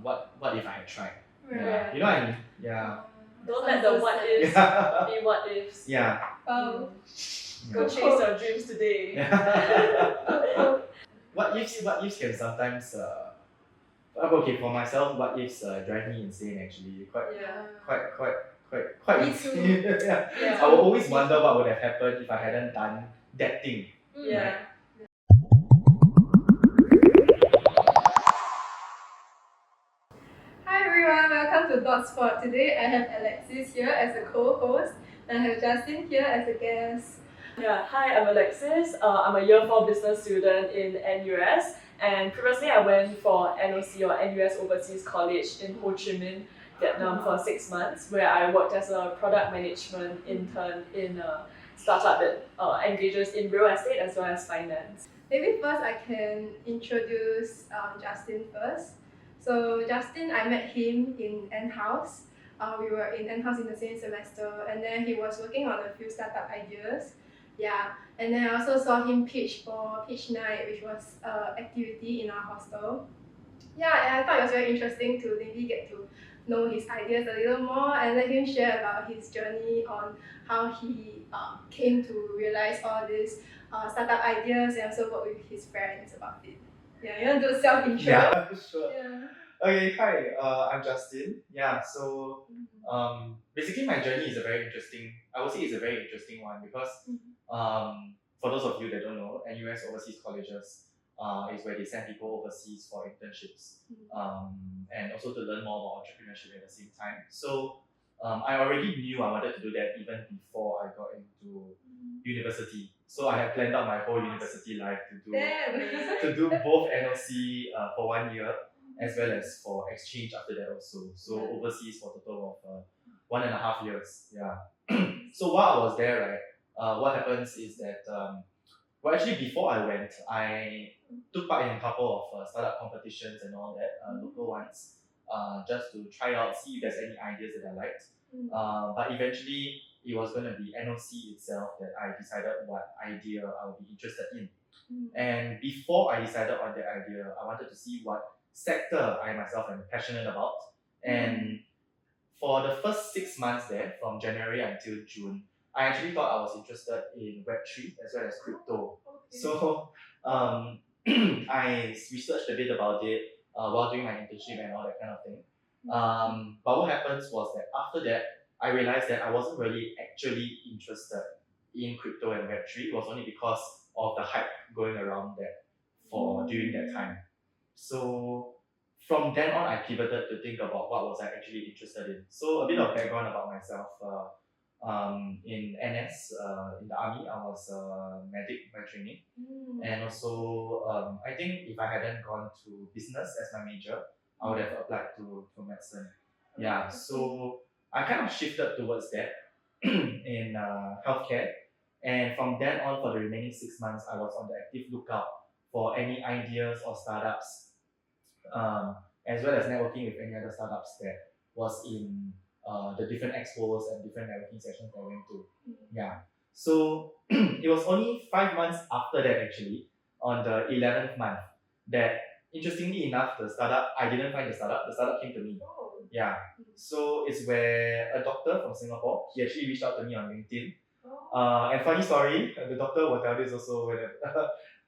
what if I had tried? Right. Yeah. You know what I mean? Yeah. Don't let the what ifs be what ifs. Yeah. Go chase your dreams today. What ifs can sometimes okay, for myself, what ifs drive me insane actually. Quite Me too. Yeah. I will always wonder what would have happened if I hadn't done that thing. Yeah. Right? Hi everyone, welcome to 𝙤𝙤𝙎. Today I have Alexis here as a co-host and I have Justin here as a guest. Yeah, hi, I'm Alexis. I'm a year 4 business student in NUS, and previously I went for NOC or NUS Overseas College in Ho Chi Minh, Vietnam for 6 months, where I worked as a product management intern in a startup that engages in real estate as well as finance. Maybe first I can introduce Justin first. So Justin, I met him in N-House. We were in N-House in the same semester, and then he was working on a few startup ideas. Yeah, and then I also saw him pitch for Pitch Night, which was an activity in our hostel. Yeah, and I thought it was very interesting to maybe get to know his ideas a little more and let him share about his journey on how he came to realize all these startup ideas and also work with his friends about it. Yeah, you want to do a self-intro? Yeah, sure. Yeah. Okay, hi, I'm Justin. Yeah, so basically my journey is I would say it's a very interesting one because for those of you that don't know, NUS Overseas Colleges is where they send people overseas for internships and also to learn more about entrepreneurship at the same time. So I already knew I wanted to do that even before I got into university. So I had planned out my whole university life to do both NOC for 1 year as well as for exchange after that also. So overseas for a total of 1.5 years. Yeah. So while I was there, right, what happens is that well, actually before I went, I took part in a couple of startup competitions and all that, local ones, just to try out, see if there's any ideas that I liked. But eventually, it was going to be NOC itself that I decided what idea I would be interested in. And before I decided on that idea, I wanted to see what sector I myself am passionate about. And for the first 6 months there, from January until June, I actually thought I was interested in Web3 as well as crypto. So I researched a bit about it while doing my internship and all that kind of thing. But what happens was that after that, I realized that I wasn't really actually interested in crypto and Web3. It was only because of the hype going around that for during that time. So from then on, I pivoted to think about what was I actually interested in. So a bit of background about myself. In NS, in the army, I was a medic by training. And also, I think if I hadn't gone to business as my major, I would have applied to medicine. Yeah, so I kind of shifted towards that in healthcare. And from then on, for the remaining 6 months, I was on the active lookout for any ideas or startups, as well as networking with any other startups that was in the different expos and different networking sessions I went to. Yeah. So it was only 5 months after that, actually, on the 11th month, that interestingly enough, I didn't find the startup came to me. Yeah. So it's where a doctor from Singapore, he actually reached out to me on LinkedIn. And funny story, the doctor will tell this also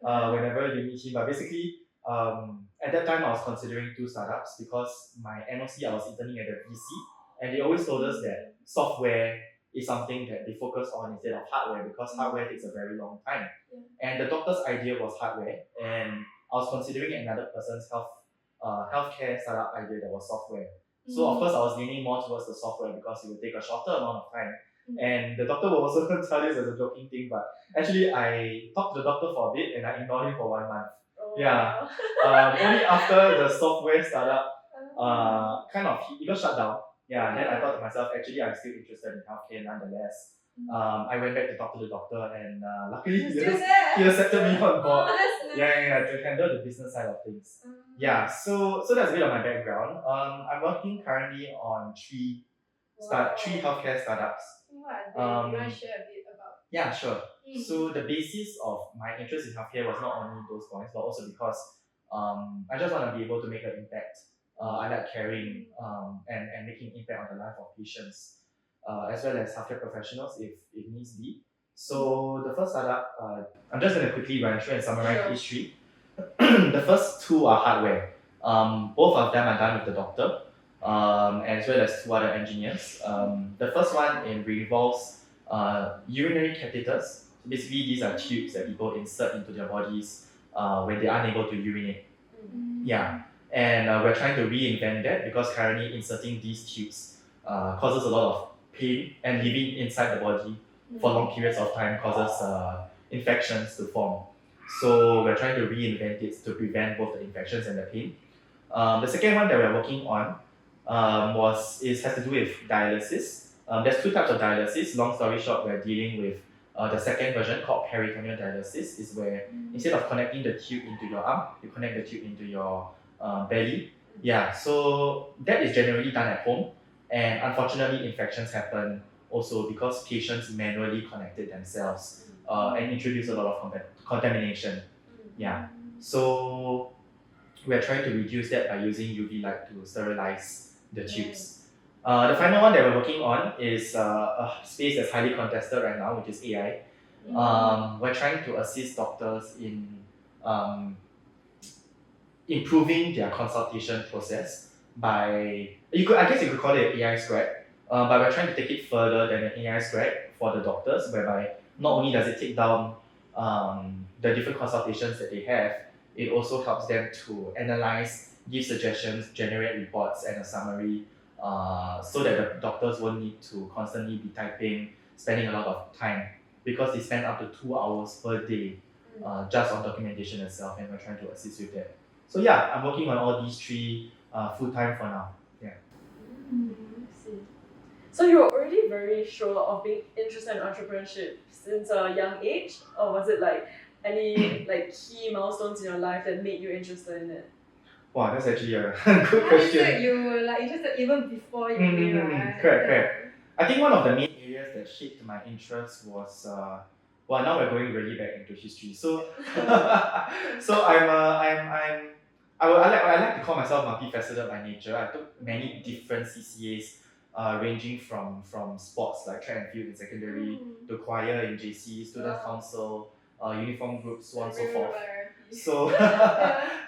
whenever you meet him, but basically, at that time I was considering 2 startups because my NOC, I was interning at the VC, and they always told us that software is something that they focus on instead of hardware because hardware takes a very long time. And the doctor's idea was hardware, and I was considering another person's healthcare startup idea that was software. So of course I was leaning more towards the software because it would take a shorter amount of time. And the doctor will also tell this as a joking thing, but actually I talked to the doctor for a bit and I ignored him for 1 month. Yeah. Only after the software startup it got shut down. Yeah, then I thought to myself, actually I'm still interested in healthcare nonetheless. I went back to talk to the doctor and luckily he accepted me on board. To handle the business side of things. Yeah, so that's a bit of my background. I'm working currently on 3 healthcare startups. What are they? You want to share a bit about? Yeah, sure. So the basis of my interest in healthcare was not only those points, but also because I just want to be able to make an impact I like caring and making impact on the life of patients, as well as healthcare professionals if needs be. So the first startup, I'm just going to quickly run through and summarize Sure. each three. The first two are hardware. Both of them are done with the doctor, as well as two other engineers. The first one involves urinary catheters. So basically, these are tubes that people insert into their bodies when they are unable to urinate. Yeah, and we're trying to reinvent that because currently inserting these tubes causes a lot of pain, and living inside the body for long periods of time causes infections to form. So we're trying to reinvent it to prevent both the infections and the pain. The second one that we're working on has to do with dialysis. There's two types of dialysis. Long story short, we're dealing with the second version called peritoneal dialysis, is where instead of connecting the tube into your arm, you connect the tube into your belly. Yeah, so that is generally done at home, and unfortunately, infections happen also because patients manually connected themselves and introduce a lot of contamination. Yeah, so we're trying to reduce that by using UV light to sterilize the tubes. The final one that we're working on is a space that's highly contested right now, which is AI. We're trying to assist doctors in improving their consultation process by, I guess you could call it AI squared, but we're trying to take it further than an AI squared for the doctors, whereby not only does it take down the different consultations that they have, it also helps them to analyze, give suggestions, generate reports and a summary, so that the doctors won't need to constantly be typing, spending a lot of time, because they spend up to 2 hours per day just on documentation itself, and we're trying to assist with that. So yeah, I'm working on all these three full-time for now. Yeah. So you were already very sure of being interested in entrepreneurship since a young age, or was it like any key milestones in your life that made you interested in it? Wow, that's actually a good question. So you were interested even before you knew, right? Correct. I think one of the main areas that shaped my interest was now we're going really back into history. So I like to call myself multifaceted by nature. I took many different CCAs, ranging from sports like track and field in secondary to choir in JC, student council, uniform groups, so on and so forth.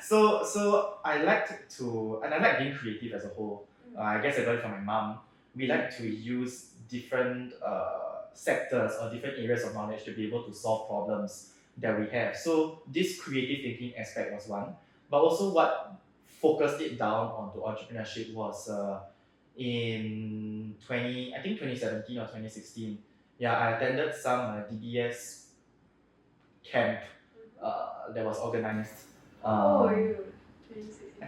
So I liked to, and I like being creative as a whole. I guess I got it from my mom. We like to use different sectors or different areas of knowledge to be able to solve problems that we have. So this creative thinking aspect was one, but also what focused it down onto entrepreneurship was in 2017 or 2016. Yeah, I attended some DBS camp that was organized. I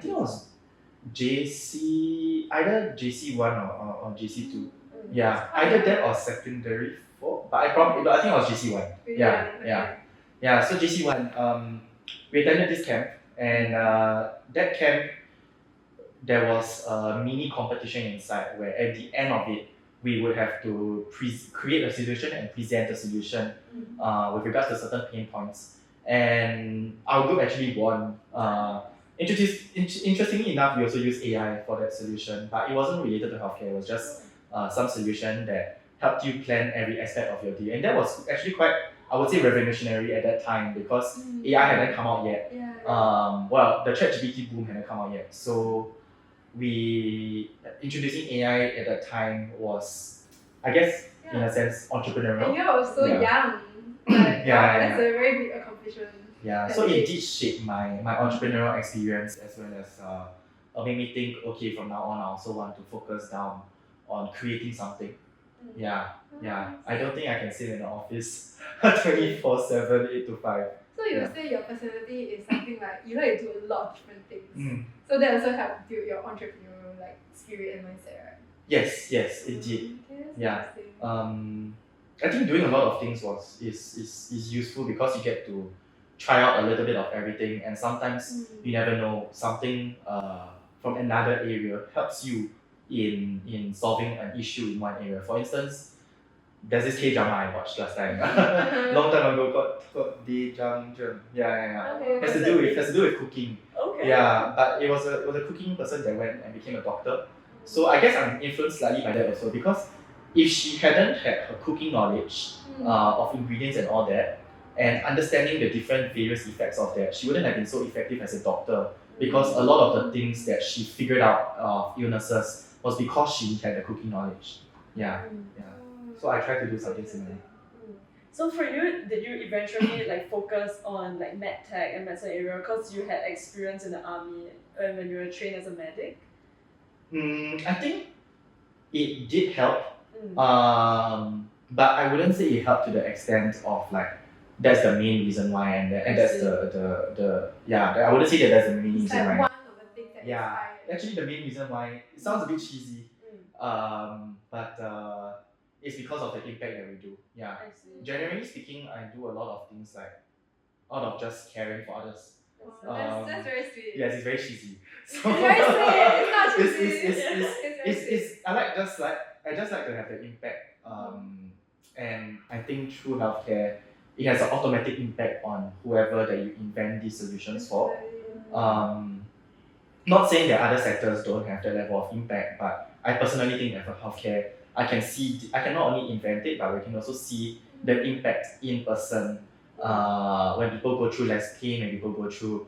think it was either JC1 or JC2. Yeah, either that or secondary 4. But I think it was JC1. Yeah. So JC1, we attended this camp, and that camp, there was a mini competition inside where at the end of it, we would have to create a solution and present a solution with regards to certain pain points. And our group actually won. Interestingly enough, we also used AI for that solution, but it wasn't related to healthcare. It was just some solution that helped you plan every aspect of your day. And that was actually quite, I would say, revolutionary at that time because AI hadn't come out yet. Well, the ChatGPT boom hadn't come out yet. So introducing AI at that time was, I guess, in a sense, entrepreneurial. And you're also young. That's a very big accomplishment. Yeah, so it did shape my entrepreneurial experience, as well as made me think, okay, from now on, I also want to focus down on creating something. Yeah. I don't think I can sit in the office 24/7, 8 to 5. So you say your personality is something like you like to do a lot of different things. So that also helped build your entrepreneurial spirit and mindset, right? Yes, it did. Yeah. I think doing a lot of things is useful because you get to try out a little bit of everything, and sometimes you never know, something from another area helps you in solving an issue in one area. For instance, there's this K-drama I watched last time, long time ago, called 𝙤𝙤𝙤𝙧𝙨. Yeah. Has to do with cooking. Okay. Yeah, but it was a cooking person that went and became a doctor. So I guess I'm influenced slightly by that also, because if she hadn't had her cooking knowledge of ingredients and all that, and understanding the different various effects of that, she wouldn't have been so effective as a doctor, because a lot of the things that she figured out of illnesses was because she had the cooking knowledge. Yeah. So I try to do something similar. So for you, did you eventually like focus on like medtech and medicine area because you had experience in the army when you were trained as a medic? I think it did help, but I wouldn't say it helped to the extent of like that's the main reason why, and that's the I wouldn't say that that's the main It's reason like why. one of the things that inspired. Actually the main reason why, it sounds a bit cheesy, but it's because of the impact that we do. Yeah. Generally speaking, I do a lot of things like out of just caring for others. That's very sweet. Yes, it's very cheesy. It's very sweet. It's not cheesy. It's I just like to have the impact. And I think through healthcare, it has an automatic impact on whoever that you invent these solutions for. Not saying that other sectors don't have that level of impact, but I personally think that for healthcare, I can not only invent it, but we can also see the impact in person when people go through less pain, when people go through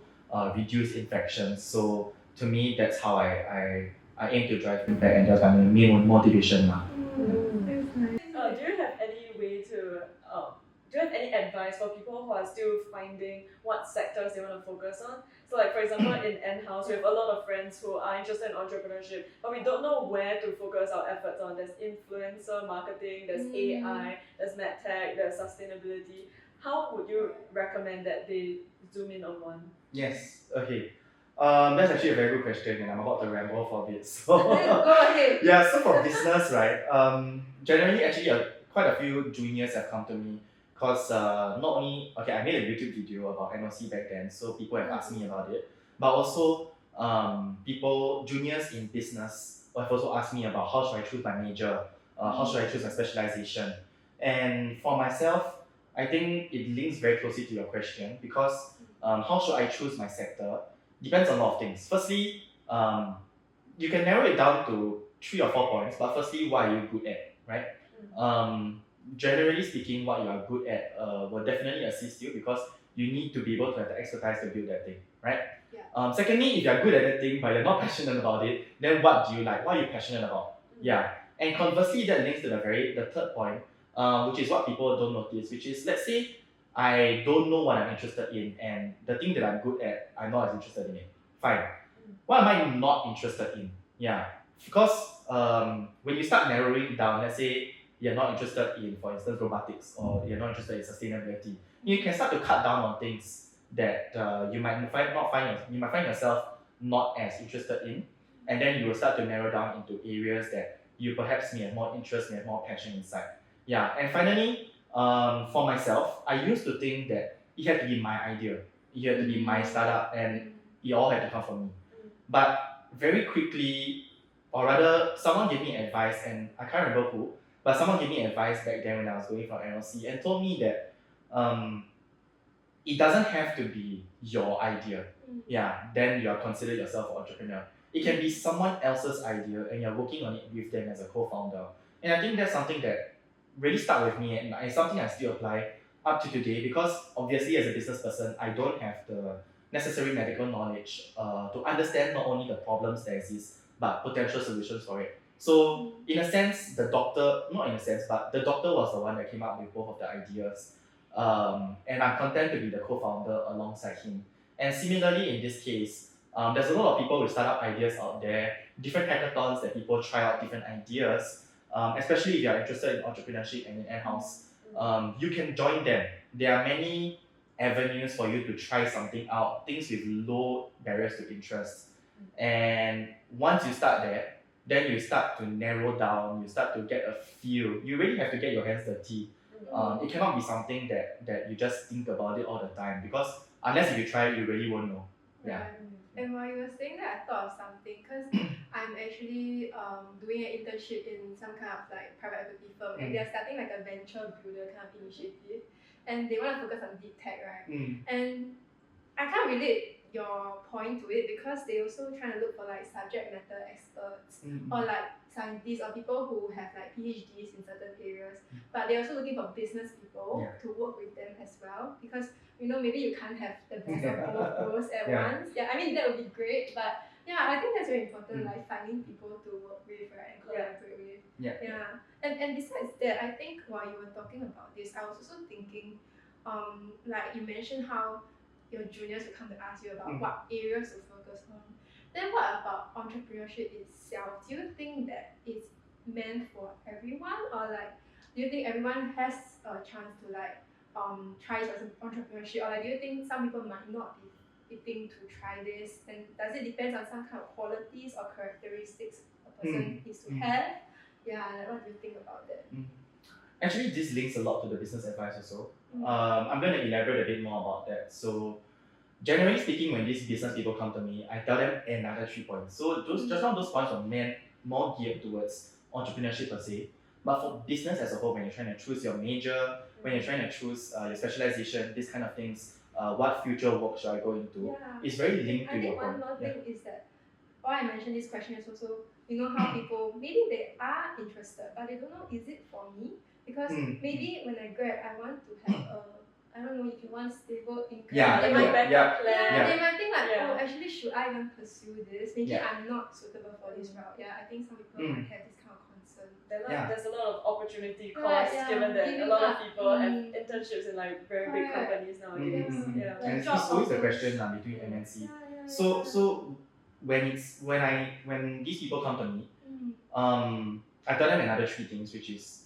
reduced infections. So to me, that's how I aim to drive impact, and that's my main motivation. Do you have any way to do you have any advice for people who are still finding what sectors they want to focus on? So like for example in N-House, we have a lot of friends who are interested in entrepreneurship, but we don't know where to focus our efforts on. There's influencer marketing, there's AI, there's medtech, there's sustainability. How would you recommend that they zoom in on one? Yes, okay. That's actually a very good question, and I'm about to ramble for a bit. So go ahead. Yeah, so for business, right? Generally, actually, quite a few juniors have come to me, because not only I made a YouTube video about NOC back then, so people have asked me about it, but also juniors in business have also asked me about how should I choose my major, how should I choose my specialization, and for myself, I think it links very closely to your question, because how should I choose my sector depends on a lot of things. Firstly, you can narrow it down to 3 or 4 points, but firstly, what are you good at, right? Generally speaking, what you are good at will definitely assist you, because you need to be able to have the expertise to build that thing, right? Yeah. Secondly, if you are good at that thing but you're not passionate about it, then what do you like? What are you passionate about? Yeah. And conversely, that links to the third point, which is what people don't notice, which is, let's say I don't know what I'm interested in, and the thing that I'm good at, I'm not as interested in it. Fine. What am I not interested in? Yeah. Because when you start narrowing down, let's say you're not interested in, for instance, robotics, or you're not interested in sustainability, you can start to cut down on things that you might find yourself not as interested in, and then you will start to narrow down into areas that you perhaps may have more interest, may have more passion inside. Yeah. And finally, for myself, I used to think that it had to be my idea, it had to be my startup, and it all had to come from me. But very quickly, or rather, someone gave me advice, and I can't remember who, but someone gave me advice back then when I was going for NLC, and told me that it doesn't have to be your idea. Yeah, then you are considered yourself an entrepreneur. It can be someone else's idea, and you're working on it with them as a co-founder. And I think that's something that really stuck with me, and it's something I still apply up to today, because obviously as a business person, I don't have the necessary medical knowledge to understand not only the problems that exist, but potential solutions for it. So in a sense, the doctor was the one that came up with both of the ideas. And I'm content to be the co-founder alongside him. And similarly in this case, there's a lot of people with startup ideas out there, different hackathons that people try out different ideas, especially if you're interested in entrepreneurship and in N-House. You can join them. There are many avenues for you to try something out, things with low barriers to interest. And once you start there, then you start to narrow down, you start to get a feel. You really have to get your hands dirty. It cannot be something that you just think about it all the time, because unless if you try it, you really won't know. Yeah. And while you were saying that, I thought of something, because I'm actually doing an internship in some kind of like private equity firm, and they're starting like a venture builder kind of initiative, and they want to focus on deep tech, right? And I can't relate your point to it, because they also trying to look for like subject matter experts or like scientists or people who have like PhDs in certain areas, but they're also looking for business people to work with them as well, because maybe you can't have the best of both worlds at once. I mean that would be great, but I think that's very important, like finding people to work with, right, and collaborate with. And besides that, I think while you were talking about this, I was also thinking, like you mentioned how your juniors will come to ask you about what areas to focus on. Then what about entrepreneurship itself? Do you think that it's meant for everyone, or like do you think everyone has a chance to like try entrepreneurship, or like do you think some people might not be fitting to try this, and does it depend on some kind of qualities or characteristics a person needs to have? Like, what do you think about that? Actually, this links a lot to the business advice also. I'm going to elaborate a bit more about that. So, generally speaking, when these business people come to me, I tell them another 3 points. So, just now those points are meant more geared towards entrepreneurship per se. But for business as a whole, when you're trying to choose your major, when you're trying to choose your specialization, these kind of things, what future work should I go into, it's very linked to your point. I think one more thing is that why I mentioned this question is also, how people, maybe they are interested, but they don't know, is it for me? Because maybe when I grad, I want to have I don't know, if you want stable income. They might they might think like, oh, actually, should I even pursue this? Maybe I'm not suitable for this route. I think some people might have this kind of concern. There's a lot of opportunity cost, given that a lot of people have internships in like very big companies nowadays. And it's always the question between MNC. So when these people come to me, I tell them another 3 things, which is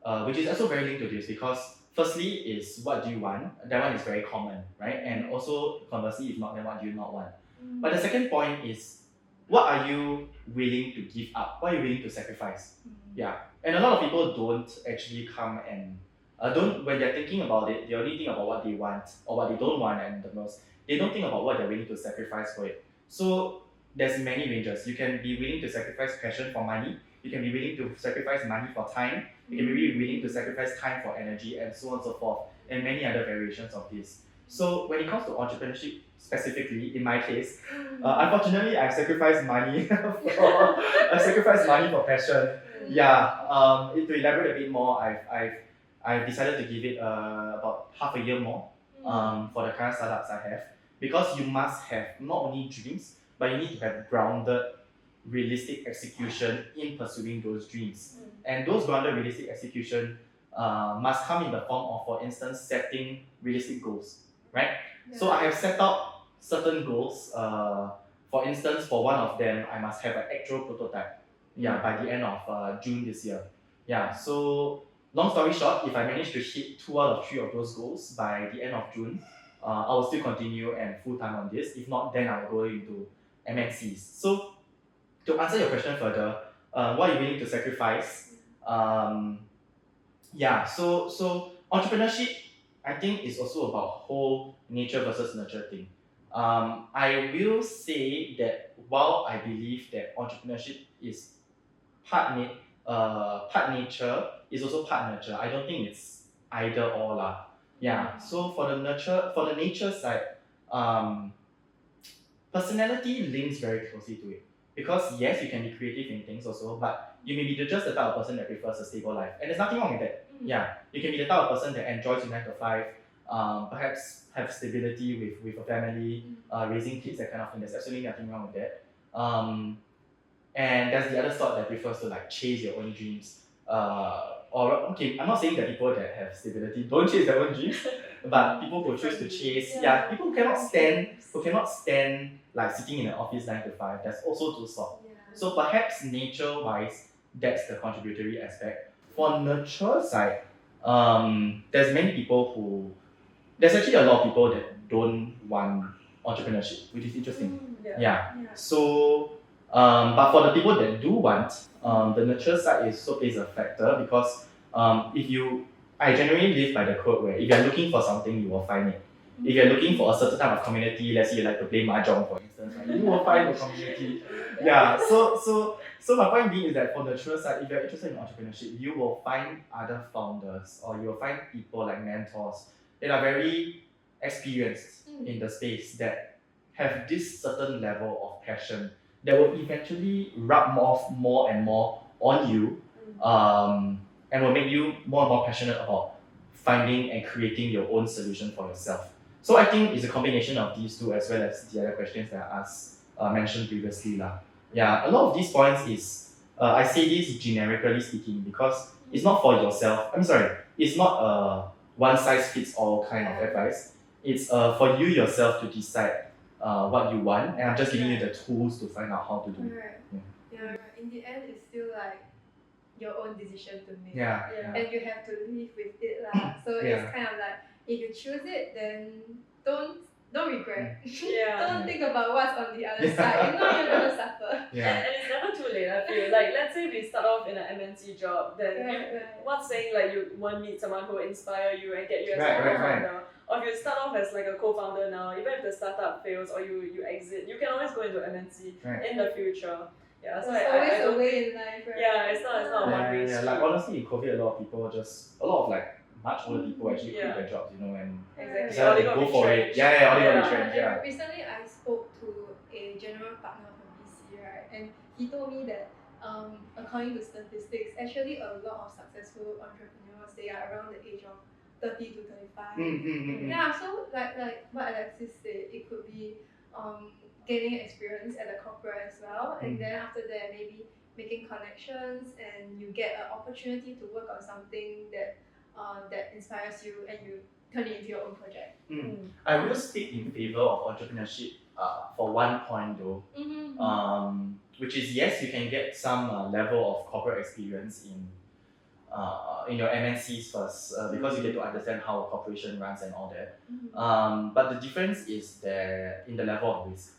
also very linked to this, because firstly is what do you want? That one is very common, right? And also conversely, if not, then what do you not want? But the second point is, what are you willing to give up? What are you willing to sacrifice? And a lot of people don't actually come and when they're thinking about it, they only think about what they want or what they don't want, and the most they don't think about what they're willing to sacrifice for it. So there's many ranges. You can be willing to sacrifice passion for money. You can be willing to sacrifice money for time. You can be willing to sacrifice time for energy, and so on and so forth, and many other variations of this. So when it comes to entrepreneurship specifically, in my case, unfortunately, I've sacrificed money for passion. To elaborate a bit more, I've decided to give it about half a year more for the current startups I have, because you must have not only dreams, but you need to have grounded, realistic execution in pursuing those dreams. And those grounded, realistic execution must come in the form of, for instance, setting realistic goals, right? So I have set out certain goals. For instance, for one of them, I must have an actual prototype by the end of June this year. So long story short, if I manage to hit 2 out of 3 of those goals by the end of June, I will still continue and full-time on this. If not, then I will go into MNCs. So to answer your question further, what are you willing to sacrifice? So entrepreneurship, I think, is also about whole nature versus nurture thing. I will say that while I believe that entrepreneurship is part nature, is also part nurture, I don't think it's either or lah. So for the nature side, personality links very closely to it. Because yes, you can be creative in things also, but you may be just the type of person that prefers a stable life. And there's nothing wrong with that. You can be the type of person that enjoys your 9 to 5, perhaps have stability with a family, raising kids, that kind of thing. There's absolutely nothing wrong with that. And there's the other sort that prefers to like chase your own dreams. I'm not saying that people that have stability don't chase their own dreams, but people who choose to chase, people who cannot stand like sitting in an office 9 to 5. There's also those sort. So perhaps nature-wise, that's the contributory aspect. For nurture side, there's actually a lot of people that don't want entrepreneurship, which is interesting. So, but for the people that do want, the nurture side also plays a factor, because I generally live by the quote where if you're looking for something, you will find it. If you're looking for a certain type of community, let's say you like to play mahjong, for instance, right, you will find the community. So my point being is that for the nurture side, if you're interested in entrepreneurship, you will find other founders, or you will find people like mentors that are very experienced in the space, that have this certain level of passion that will eventually rub off more and more on you, and will make you more and more passionate about finding and creating your own solution for yourself. So I think it's a combination of these two as well as the other questions that I asked, mentioned previously lah. Yeah, a lot of these points is, I say this generically speaking because it's not for yourself. I'm sorry, it's not a one size fits all kind of advice. It's for you yourself to decide what you want, and I'm just giving you the tools to find out how to do it. Right. Yeah. In the end, it's still like your own decision to make. Yeah. And you have to live with it lah. So it's kind of like, if you choose it, then don't regret. Don't think about what's on the other side. You know you're gonna suffer. And it's never too late, I feel. Like, let's say we start off in an MNC job, then what's saying like you won't meet someone who will inspire you and get you as a co-founder. Or if you start off as like a co-founder now, even if the startup fails or you exit, you can always go into MNC in the future. Yeah, so there's always a way in life, right? Yeah, it's not a one-way street. Like honestly, in COVID, a lot of like much older people actually quit their jobs, you know, and decided to go for it. All they got retrenched. Recently, I spoke to a general partner from BC, right, and he told me that according to statistics, actually a lot of successful entrepreneurs, they are around the age of 30 to 35. Yeah, so like what Alexis said, it could be gaining experience at the corporate as well, and then after that maybe making connections, and you get an opportunity to work on something that that inspires you, and you turn it into your own project. I will speak in favor of entrepreneurship for one point though, which is yes, you can get some level of corporate experience in your MNCs first, because you get to understand how a corporation runs and all that. But the difference is there in the level of risk.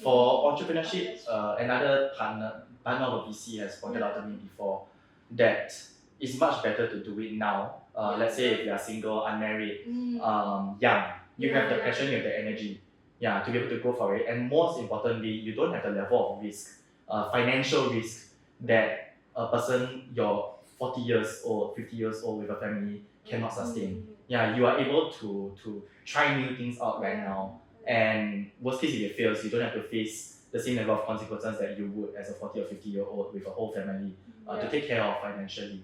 For entrepreneurship, another partner of VC has pointed out to me before that it's much better to do it now. Let's say if you are single, unmarried, young, you have the passion, you have the energy, to be able to go for it. And most importantly, you don't have the level of risk, financial risk that a person, you're 40 years old, 50 years old with a family cannot sustain. You are able to try new things out right now. And worst case, if it fails, you don't have to face the same level of consequences that you would as a 40 or 50-year-old with a whole family to take care of financially.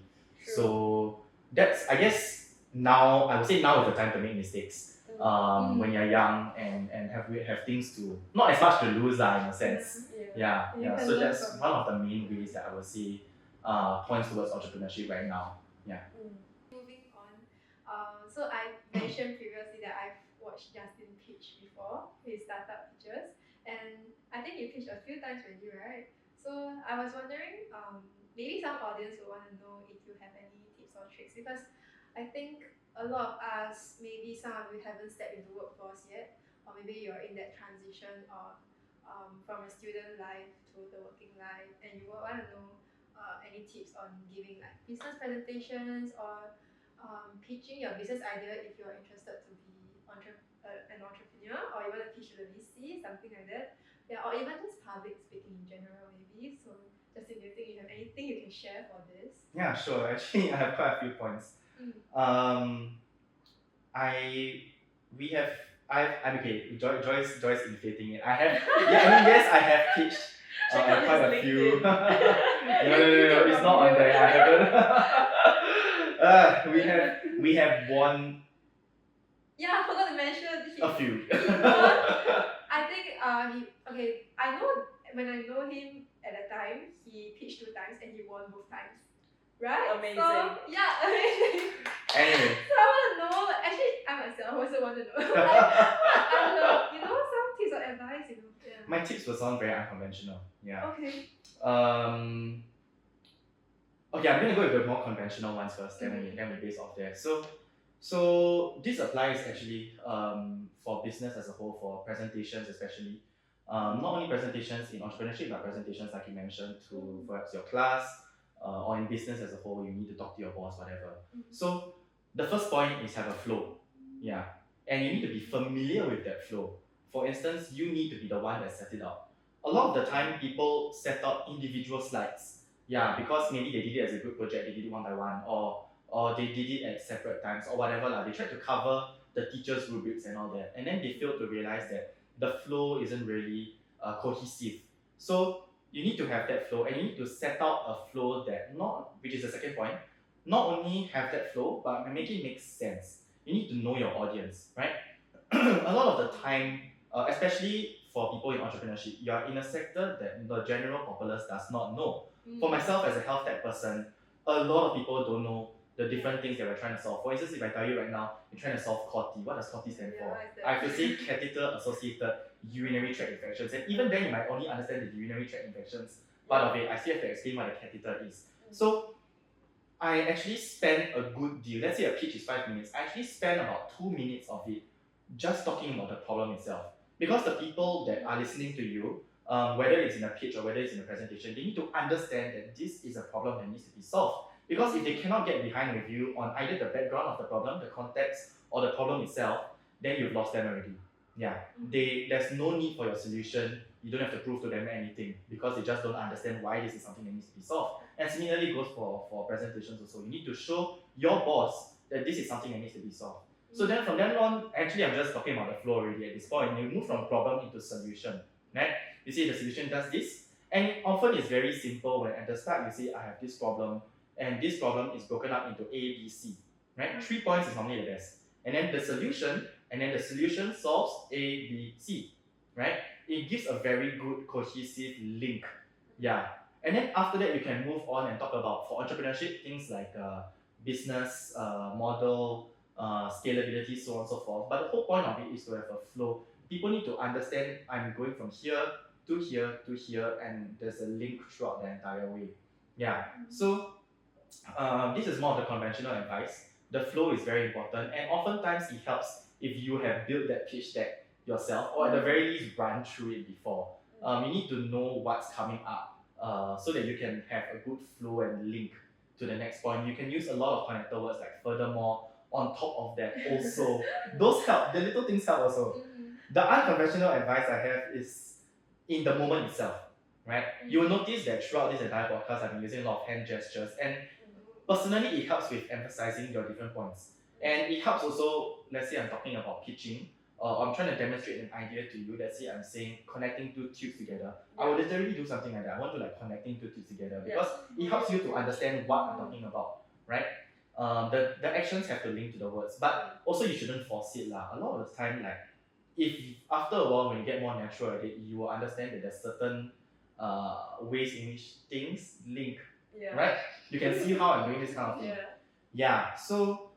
So that's, I guess, now, I would say now is the time to make mistakes. When you're young and have things to, not as much to lose in a sense. So that's one of the main ways that I would say points towards entrepreneurship right now. Moving on, so I mentioned previously that I've watched Justin pitch before, his startup pitches, and I think you pitched a few times already, right? So I was wondering, maybe some audience will want to know if you have any tips or tricks, because I think a lot of us, maybe some of you haven't stepped into workforce yet, or maybe you're in that transition of from a student life to the working life, and you want to know any tips on giving like business presentations or pitching your business idea if you're interested to be an entrepreneur, or you want to pitch to the VC, something like that. Or even just public speaking in general, maybe. So Justin, do you think you have anything you can share for this? Yeah, sure. Actually, I have quite a few points. I'm okay. Joy's inflating it. I have pitched quite a few. No, it's not on there. I haven't. We have won. Yeah, I forgot to mention. A few. I think I know when I know him at the time, he pitched 2 times and he won both times. Right? Amazing. So, amazing. Anyway. So I want to know, actually I myself also want to know. I don't know, some tips or advice, My tips will sound very unconventional. Okay. Okay, I'm gonna go with the more conventional ones first, then we base off there. So this applies actually for business as a whole, for presentations especially. Not only presentations in entrepreneurship, but presentations like you mentioned to perhaps your class, or in business as a whole, you need to talk to your boss, whatever. So the first point is have a flow. And you need to be familiar with that flow. For instance, you need to be the one that set it up. A lot of the time, people set up individual slides. Because maybe they did it as a group project, they did it one by one, or they did it at separate times, or whatever. They tried to cover the teacher's rubrics and all that. And then they failed to realize that the flow isn't really cohesive. So you need to have that flow, and you need to set out a flow that which is the second point, not only have that flow, but make it make sense. You need to know your audience, right? A lot of the time, especially for people in entrepreneurship, you are in a sector that the general populace does not know. For myself as a health tech person, a lot of people don't know the different things that we're trying to solve. For instance, if I tell you right now, you're trying to solve CORTI, what does CORTI stand for? I have to say catheter-associated urinary tract infections, and even then you might only understand the urinary tract infections part of it. I still have to explain what a catheter is. So I actually spend a good deal, let's say a pitch is 5 minutes, I actually spend about 2 minutes of it just talking about the problem itself. Because the people that are listening to you, whether it's in a pitch or whether it's in a presentation, they need to understand that this is a problem that needs to be solved. Because if they cannot get behind with you on either the background of the problem, the context, or the problem itself, then you've lost them already. Yeah, there's no need for your solution. You don't have to prove to them anything because they just don't understand why this is something that needs to be solved. And similarly goes for presentations also. You need to show your boss that this is something that needs to be solved. So then from then on, actually I'm just talking about the flow already at this point. You move from problem into solution, right? You see the solution does this, and often it's very simple when at the start you say I have this problem, and this problem is broken up into A, B, C, right? 3 points is normally the best. And then the solution solves A, B, C, right? It gives a very good cohesive link. Yeah. And then after that, you can move on and talk about, for entrepreneurship, things like business model, scalability, so on and so forth. But the whole point of it is to have a flow. People need to understand I'm going from here to here to here, and there's a link throughout the entire way. Yeah. So this is more of the conventional advice. The flow is very important, and oftentimes it helps if you have built that pitch deck yourself, or at the very least run through it before. You need to know what's coming up so that you can have a good flow and link to the next point. You can use a lot of connector words like furthermore, on top of that, also. Those help, the little things help also. The unconventional advice I have is in the moment itself, right? You will notice that throughout this entire podcast, I've been using a lot of hand gestures, and personally, it helps with emphasizing your different points. And it helps also, let's say I'm talking about pitching, I'm trying to demonstrate an idea to you. Let's say I'm saying connecting two tubes together. I will literally do something like that. I want to like connecting two tubes together because it helps you to understand what I'm talking about, right? The actions have to link to the words, but also you shouldn't force it lah. A lot of the time, like if after a while when you get more natural at it, you will understand that there's certain ways in which things link, right? You can see how I'm doing this kind of thing. Yeah. So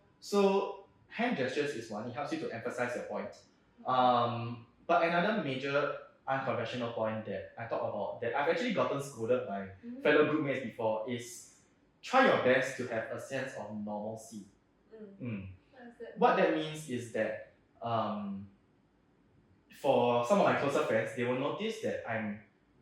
hand gestures is one. It helps you to emphasize your point. But another major unconventional point that I talk about that I've actually gotten scolded by fellow groupmates before is try your best to have a sense of normalcy. What that means is that for some of my closer friends, they will notice that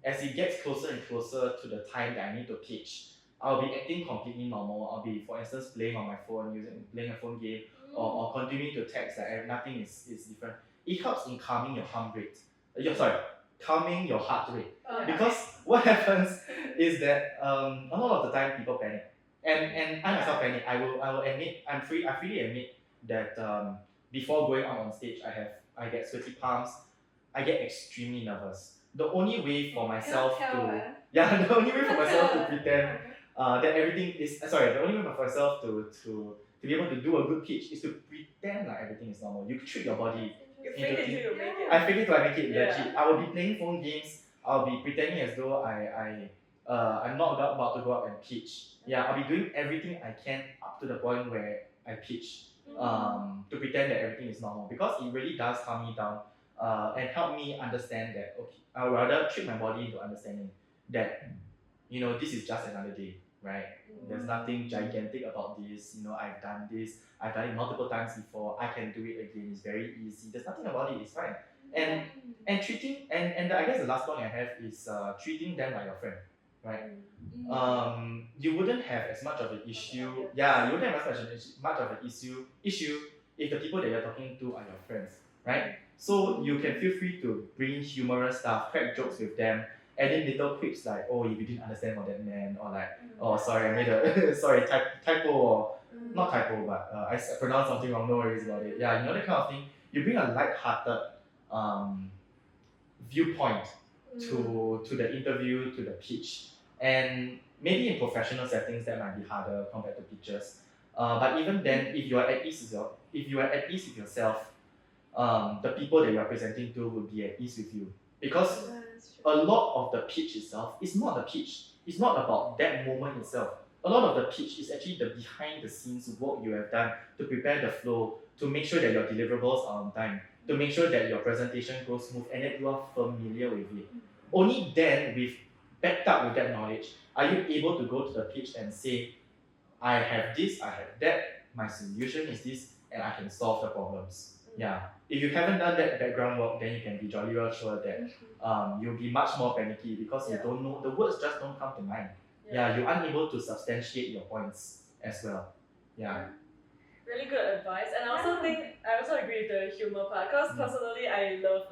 as it gets closer and closer to the time that I need to pitch, I'll be acting completely normal. I'll be, for instance, playing on my phone, playing a phone game, or continuing to text, like nothing is different. It helps in calming your heart rate. Calming your heart rate. Because what happens is that a lot of the time people panic. And I myself panic. I will admit, I freely admit that before going out on stage, I get sweaty palms, I get extremely nervous. The only way for myself the only way for myself to pretend that everything is the only way for myself to be able to do a good pitch is to pretend like everything is normal. You trick your body. I fake it till I make it legit. I will be playing phone games. I'll be pretending as though I'm not about to go up and pitch. I'll be doing everything I can up to the point where I pitch to pretend that everything is normal, because it really does calm me down and help me understand that I would rather trick my body into understanding that this is just another day, right? There's nothing gigantic about this. I've done this. I've done it multiple times before. I can do it again. It's very easy. There's nothing about it. It's fine. And treating and I guess the last point I have is treating them like your friend, right? You wouldn't have as much of an issue. You wouldn't have as much of an issue if the people that you're talking to are your friends, right? So you can feel free to bring humorous stuff, crack jokes with them, add in little quips like, oh, if you didn't understand what that meant, or like, oh, sorry, I made a typo, or not typo, but I pronounced something wrong, no worries about it. That kind of thing. You bring a light-hearted viewpoint to the interview, to the pitch. And maybe in professional settings that might be harder compared to pitches. But even then, if you are at ease with yourself, the people that you are presenting to will be at ease with you. Because a lot of the pitch itself is not the pitch. It's not about that moment itself. A lot of the pitch is actually the behind the scenes work you have done to prepare the flow, to make sure that your deliverables are on time, to make sure that your presentation goes smooth and that you are familiar with it. Only then, backed up with that knowledge, are you able to go to the pitch and say, I have this, I have that, my solution is this, and I can solve the problems. Yeah. If you haven't done that background work, then you can be jolly well sure that you'll be much more panicky because you don't know, the words just don't come to mind. Yeah, you're unable to substantiate your points as well. Yeah. Really good advice, and I also think I also agree with the humor part because personally I love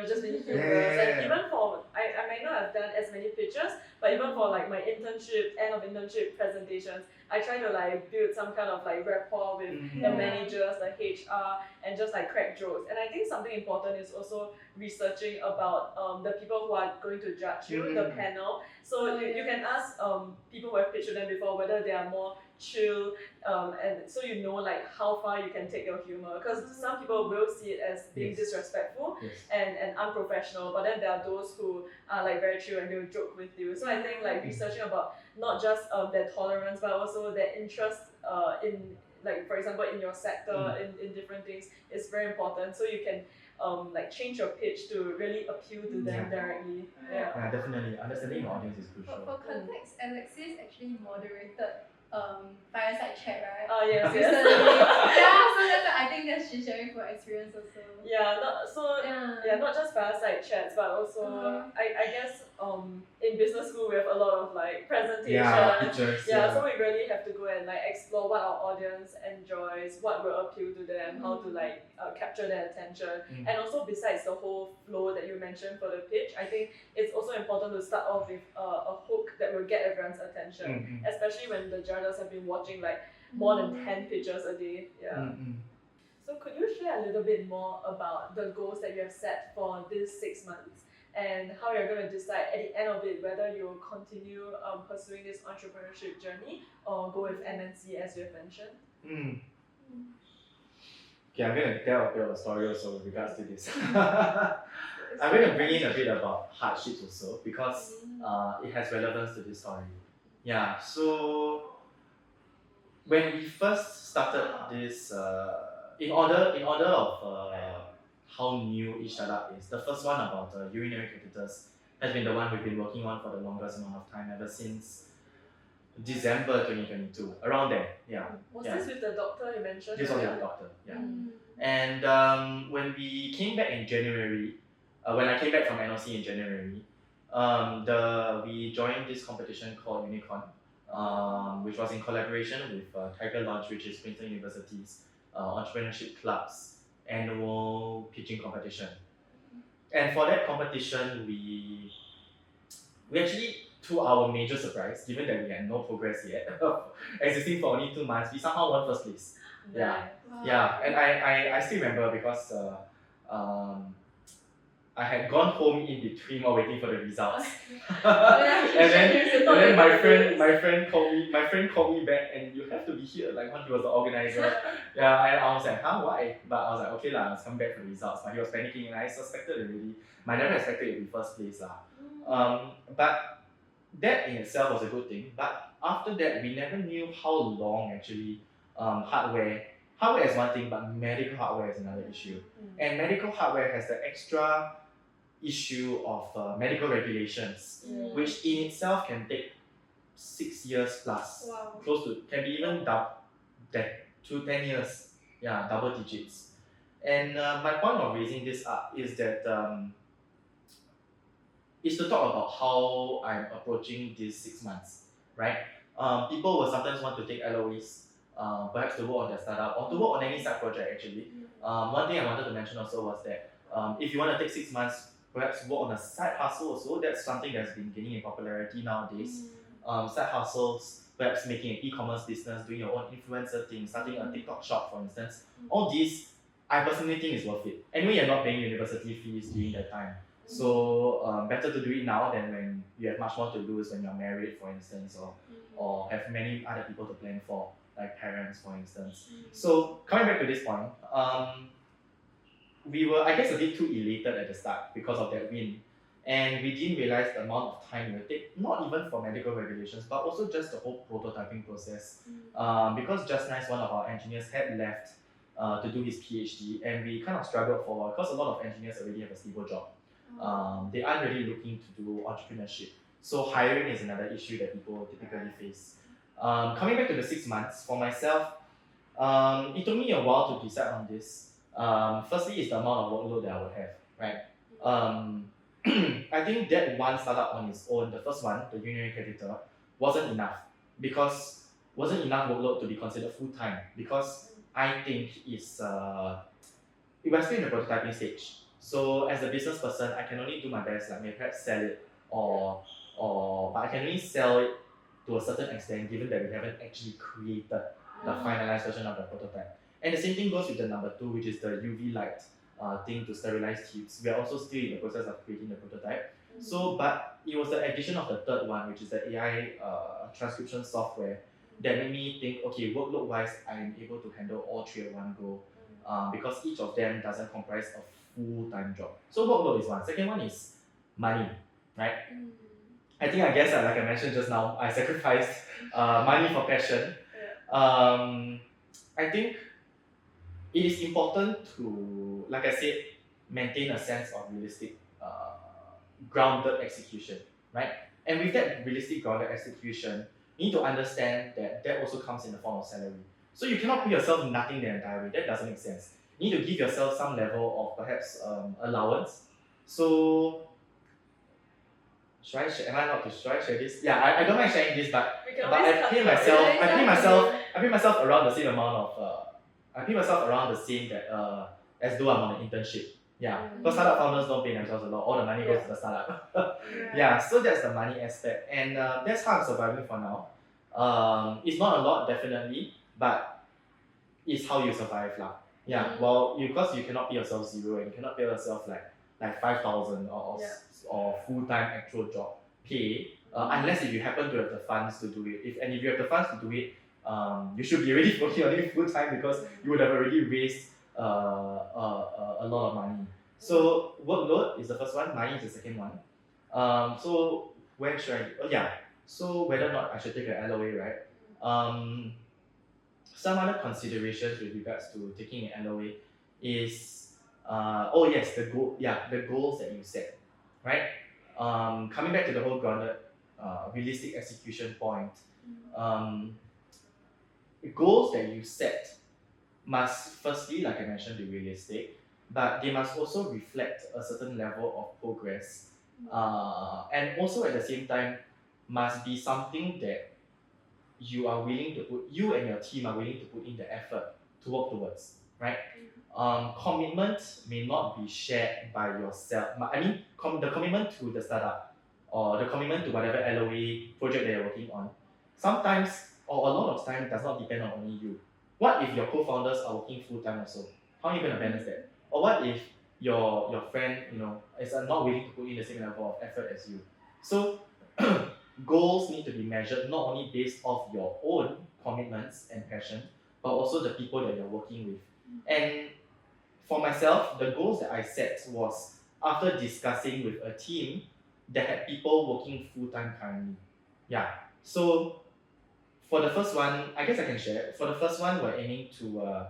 just being humorous, and even for I might not have done as many pitches, but even for like my end of internship presentations, I try to like build some kind of like rapport with the managers, the HR, and just like crack jokes. And I think something important is also researching about the people who are going to judge you, the panel. So you can ask people who have pitched to them before whether they are more chill, and so you know like how far you can take your humor, because some people will see it as being disrespectful and unprofessional, but then there are those who are like very chill and they'll joke with you. So I think like researching about not just their tolerance but also their interest in, like for example in your sector, in different things is very important, so you can like change your pitch to really appeal to them directly. Yeah, definitely. Understanding your audience is crucial. For context, Alexis actually moderated fireside chat, right? Oh yes. Recently. So that's I think that she's sharing from experience also. Not just fireside chats, but also I guess in business school we have a lot of like presentations. Pictures. So we really have to go and like explore what our audience enjoys, what will appeal to them, how to like capture their attention, and also besides the whole flow that you mentioned for the pitch, I think it's also important to start off with a hook that will get everyone's attention, especially when the judges have been watching like more than 10 pitches a day. So could you share a little bit more about the goals that you have set for this 6 months and how you're going to decide at the end of it whether you'll continue pursuing this entrepreneurship journey or go with MNC as you have mentioned? Okay, I'm going to tell a bit of a story also with regards to this. I'm going to bring in a bit about hardships also because it has relevance to this story. Yeah, so when we first started this, in order of how new each startup is, the first one about urinary catheters has been the one we've been working on for the longest amount of time, ever since December 2022, around there. Was this with the doctor you mentioned? This was with the doctor, And when we came back in January, when I came back from NOC in January, we joined this competition called Unicorn, which was in collaboration with Tiger Lodge, which is Princeton University's entrepreneurship club's annual pitching competition. And for that competition, we actually, to our major surprise, given that we had no progress yet, existing for only 2 months, we somehow won first place. And I still remember because I had gone home in between while waiting for the results. and then my friend called me back, and you have to be here, like when he was the organizer. And I was like, why? But I was like, okay lah, I was coming back for the results. But he was panicking and I suspected already. I never expected it to be first place lah. But that in itself was a good thing. But after that, we never knew how long actually hardware is one thing, but medical hardware is another issue. And medical hardware has the extra issue of medical regulations, which in itself can take 6 years plus, close to, can be even to 10 years, double digits. And my point of raising this up is that is to talk about how I'm approaching these 6 months, right? People will sometimes want to take LOEs, perhaps to work on their startup or to work on any side project actually. One thing I wanted to mention also was that if you want to take 6 months, perhaps work on a side hustle also. That's something that's been gaining in popularity nowadays. Side hustles, perhaps making an e-commerce business, doing your own influencer thing, starting a TikTok shop for instance. All these, I personally think is worth it. Anyway, you're not paying university fees during that time. So better to do it now than when you have much more to lose when you're married, for instance, or have many other people to plan for, like parents, for instance. So coming back to this point, we were, I guess, a bit too elated at the start because of that win. And we didn't realize the amount of time it would take, not even for medical regulations, but also just the whole prototyping process. Because just nice, one of our engineers had left to do his PhD, and we kind of struggled for a while because a lot of engineers already have a stable job. They aren't really looking to do entrepreneurship. So hiring is another issue that people typically face. Coming back to the 6 months, for myself, it took me a while to decide on this. Firstly, is the amount of workload that I would have, right? I think that one startup on its own, the first one, the Union Capital, wasn't enough wasn't enough workload to be considered full time because I think it was still in the prototyping stage. So as a business person, I can only do my best, like maybe perhaps sell it but I can only sell it to a certain extent given that we haven't actually created the finalized version of the prototype. And the same thing goes with the number 2, which is the UV light thing to sterilize tubes. We are also still in the process of creating the prototype. So, but it was the addition of the third one, which is the AI transcription software, that made me think, okay, workload wise, I'm able to handle all 3 at one go, because each of them doesn't comprise a full-time job. So workload is one. Second one is money, right? I guess, like I mentioned just now, I sacrificed money for passion. I think it is important to, like I said, maintain a sense of realistic, grounded execution, right? And with that realistic, grounded execution, you need to understand that that also comes in the form of salary. So you cannot put yourself in nothing the entire way. That doesn't make sense. You need to give yourself some level of perhaps allowance. So should I share this? Yeah, I don't mind sharing this, but I pay myself around the same amount of I pay myself around the same that as though I'm on an internship. Yeah, because startup founders don't pay themselves a lot. All the money goes to the startup. Yeah, so that's the money aspect, and that's how I'm surviving for now. It's not a lot, definitely, but it's how you survive, lah. Yeah, well, because you cannot pay yourself 0, and you cannot pay yourself like 5,000 or full-time actual job pay, unless if you happen to have the funds to do it. If you have the funds to do it, you should be already working on it full-time because you would have already raised a lot of money. So workload is the first one, money is the second one. So where should I? So whether or not I should take an LOA, right? Some other considerations with regards to taking an LOA is the goals that you set, right? Coming back to the whole grounded, realistic execution point, the goals that you set must firstly, like I mentioned, be realistic, but they must also reflect a certain level of progress, and also at the same time must be something that you and your team are willing to put in the effort to work towards, right? Commitment may not be shared by yourself. The commitment to the startup or the commitment to whatever LOA project that you're working on, sometimes or a lot of time does not depend on only you. What if your co-founders are working full-time also? How are you going to balance that? Or what if your friend, is not willing to put in the same level of effort as you? So goals need to be measured not only based off your own commitments and passion, but also the people that you're working with. And for myself, the goals that I set was after discussing with a team that had people working full-time currently. Yeah. So for the first one, I guess I can share. For the first one, we're aiming to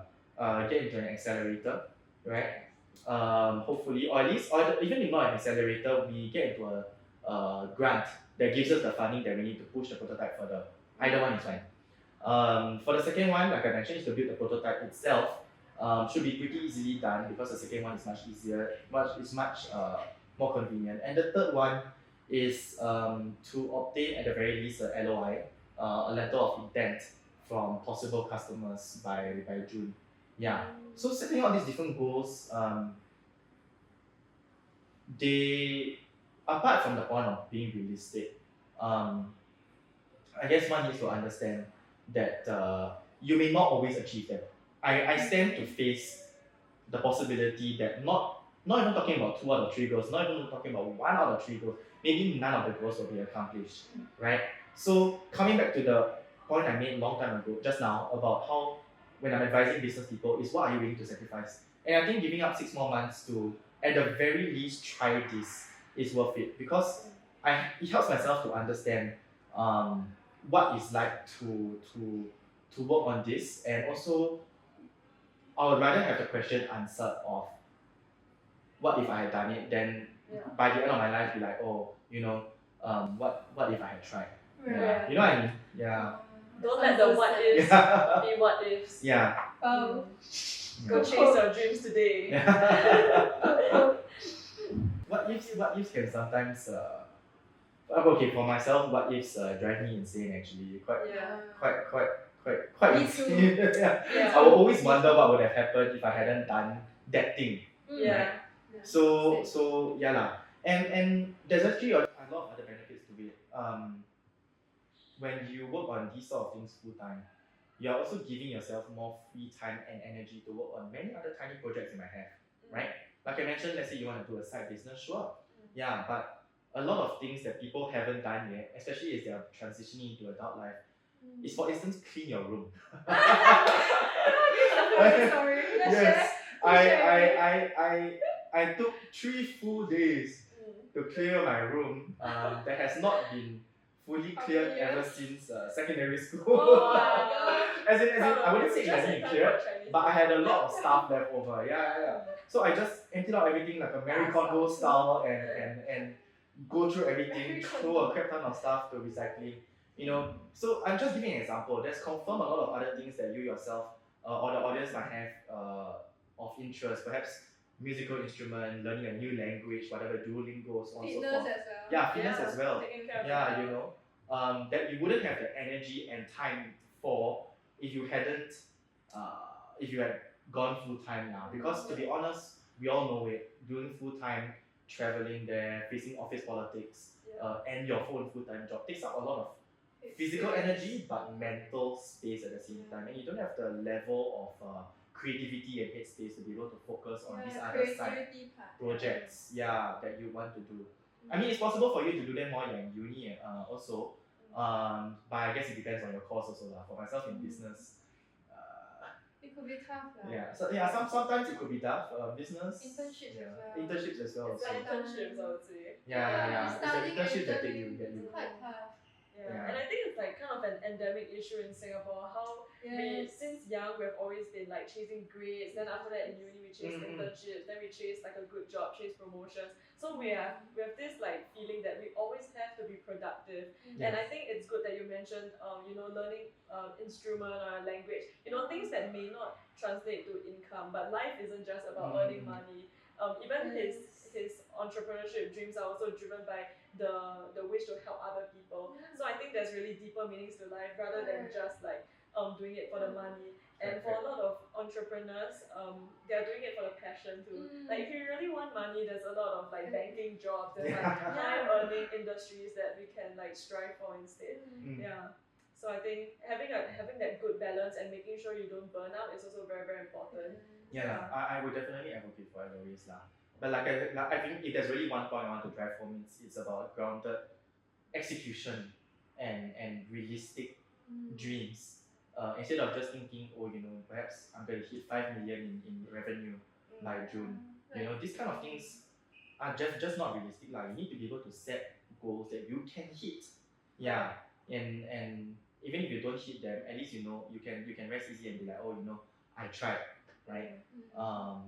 get into an accelerator, right? Hopefully, or at least, even if not an accelerator, we get into a grant that gives us the funding that we need to push the prototype further. Either one is fine. For the second one, like I mentioned, is to build the prototype itself. Should be pretty easily done because the second one is much easier, much more convenient. And the third one is to obtain at the very least a LOI, a letter of intent from possible customers by June. Yeah. So setting out these different goals, they, apart from the point of being realistic, I guess one needs to understand that you may not always achieve them. I stand to face the possibility that not Not even talking about 2 out of 3 goals, not even talking about 1 out of 3 goals, maybe none of the goals will be accomplished, right? So coming back to the point I made long time ago, just now, about how when I'm advising business people is what are you willing to sacrifice? And I think giving up 6 more months to, at the very least, try this is worth it, because it helps myself to understand what it's like to work on this, and also I would rather have the question answered of what if I had done it, then by the end of my life be like, oh, what if I had tried? Right. You know what I mean? Yeah. Don't let the what ifs be what ifs. Yeah. Go chase your dreams today. What ifs can sometimes okay, for myself, what ifs drive me insane actually. Quite Me insane. too. Yeah. I will always wonder what would have happened if I hadn't done that thing. Yeah. So yeah lah. And there's actually a lot of other benefits to it. When you work on these sort of things full time, you're also giving yourself more free time and energy to work on many other tiny projects you might have, right? Like I mentioned, let's say you want to do a side business, sure. Yeah, but a lot of things that people haven't done yet, especially as they're transitioning into adult life, is, for instance, clean your room. Sorry. Yes, I took 3 full days to clear my room that has not been fully cleared ever since secondary school. Oh my god. As in, I wouldn't say it hasn't been cleared, but I had a lot of stuff left over. Yeah. So I just emptied out everything like a Marie Kondo style and go through everything, throw a crap ton of stuff to recycling. So I'm just giving an example. There's confirmed a lot of other things that you yourself or the audience might have of interest, perhaps musical instrument, learning a new language, whatever, Duolingo, so on and so forth. Fitness as well. Yeah, fitness as well. Taking care of Yeah, that you wouldn't have the energy and time for if you hadn't, if you had gone full time now. Because to be honest, we all know it. Doing full time, traveling there, facing office politics, and your full time job takes up a lot of physical energy, but mental space at the same time, and you don't have the level of creativity and headspace to be able to focus on these other side projects, that you want to do. I mean, it's possible for you to do them more in uni also, but I guess it depends on your course also lah. For myself in business, it could be tough lah. Sometimes it could be tough. Business Internships as well. Internships as well. It's like internships, I would say. It's the internships that get you. It's quite tough. Yeah. And I think it's like kind of an endemic issue in Singapore. How we, since young, we've always been like chasing grades. Then after that in uni, we chase internships. Then we chase like a good job, chase promotions. So we have this like feeling that we always have to be productive. And I think it's good that you mentioned, learning instrument or language. Things that may not translate to income. But life isn't just about earning money. Even his entrepreneurship dreams are also driven by the wish to help other people. So I think there's really deeper meanings to life rather than just like doing it for the money. And for a lot of entrepreneurs, they're doing it for the passion too. Like if you really want money, there's a lot of like banking jobs, there's like high earning industries that we can like strive for instead. Yeah. So I think having that good balance and making sure you don't burn out is also very, very important. I would definitely advocate for it always lah. But like I think if there's really one point I want to drive home, it's about grounded execution and realistic dreams. Instead of just thinking, perhaps I'm going to hit 5 million in revenue by June. These kind of things are just not realistic lah. You need to be able to set goals that you can hit. And even if you don't hit them, at least you can rest easy and be like, I tried, right? So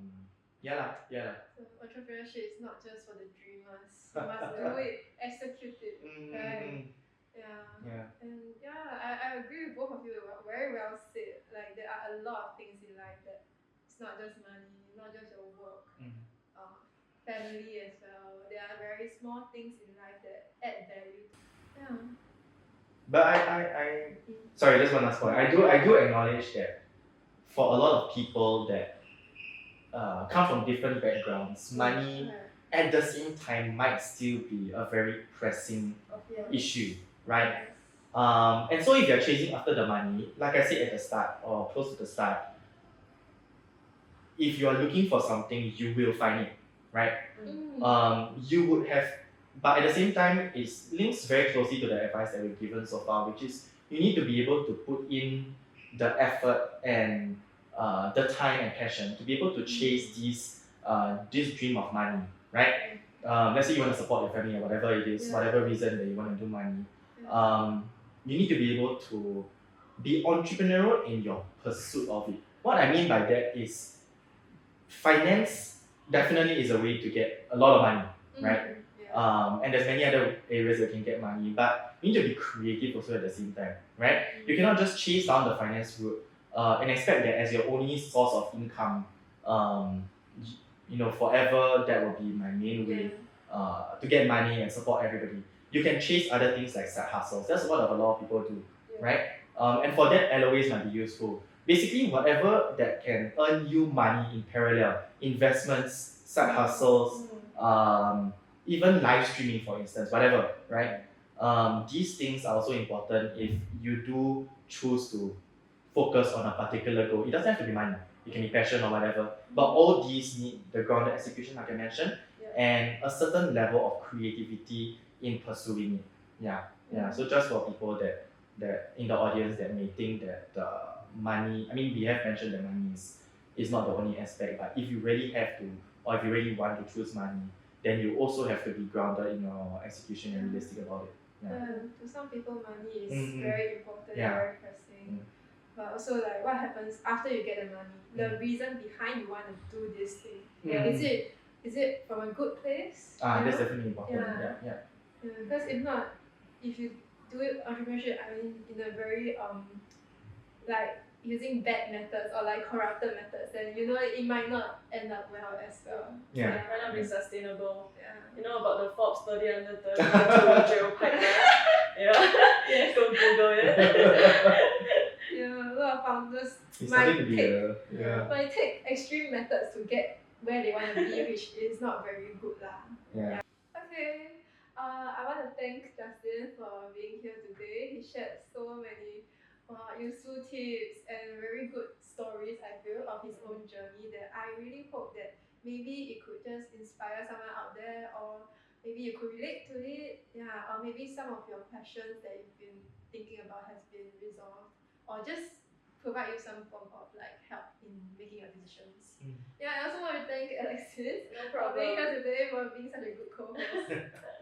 entrepreneurship is not just for the dreamers. You must do it, execute it, right? And I agree with both of you. Very well said. Like there are a lot of things in life that it's not just money, not just your work, family as well. There are very small things in life that add value. But I sorry, just one last point. I do acknowledge that for a lot of people that come from different backgrounds, money at the same time might still be a very pressing issue, right? And so if you're chasing after the money, like I said at the start or close to the start, if you're looking for something, you will find it, right? Mm. You would have, but at the same time, it links very closely to the advice that we've given so far, which is you need to be able to put in the effort and the time and passion to be able to chase this dream of money, right? Let's say you want to support your family or whatever it is, whatever reason that you want to do money. You need to be able to be entrepreneurial in your pursuit of it. What I mean by that is finance definitely is a way to get a lot of money, right? And there's many other areas that can get money, but you need to be creative also at the same time, right? You cannot just chase down the finance route and expect that as your only source of income, forever that will be my main way to get money and support everybody. You can chase other things like side hustles. That's what a lot of people do, right? And for that, LOAs might be useful. Basically, whatever that can earn you money in parallel, investments, side hustles, even live streaming, for instance, whatever, right? These things are also important if you do choose to focus on a particular goal. It doesn't have to be money. It can be passion or whatever. But all these need the grounded execution, like I mentioned, and a certain level of creativity in pursuing it. Yeah. So just for people that in the audience that may think that money, I mean, we have mentioned that money is not the only aspect, but if you really have to, or if you really want to choose money, then you also have to be grounded in your execution and realistic about it. To some people, money is very important, very pressing. But also, like, what happens after you get the money? The reason behind you want to do this thing. Is it from a good place? That's definitely important. Because if not, if you do it entrepreneurship, I mean, in a very like using bad methods or like corrupted methods, then it might not end up well as well. It might not be sustainable. You know about the Forbes 30 under 30 𝙤𝙤𝙦𝙬𝙦 go Google it. A lot of founders might take extreme methods to get where they want to be, which is not very good lah. Okay, I want to thank Justin for being here today. He shared so many useful tips and very good stories, I feel, of his own journey that I really hope that maybe it could just inspire someone out there, or maybe you could relate to it, or maybe some of your passions that you've been thinking about has been resolved, or just provide you some form of like help in making your decisions. I also want to thank Alexis for being here today, for being such a good co-host,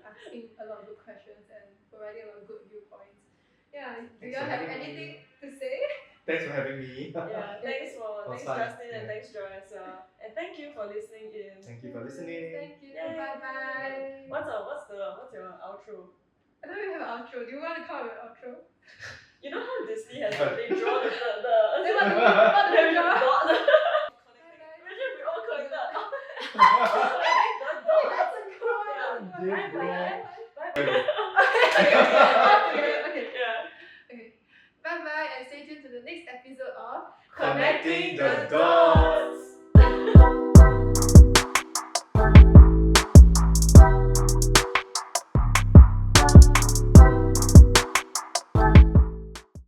asking a lot of good questions and providing a lot of good viewpoints. Do you have anything to say? Thanks for having me. Thanks Justin and thanks Joy as well. And thank you for listening in. Thank you for listening. Thank you. Bye bye. What's your outro? I don't even have an outro. Do you want to come up with an outro? You know how Disney has they draw the Then what do we draw? Imagine we all connected. Bye bye, and stay tuned to the next episode of Connecting the Dots.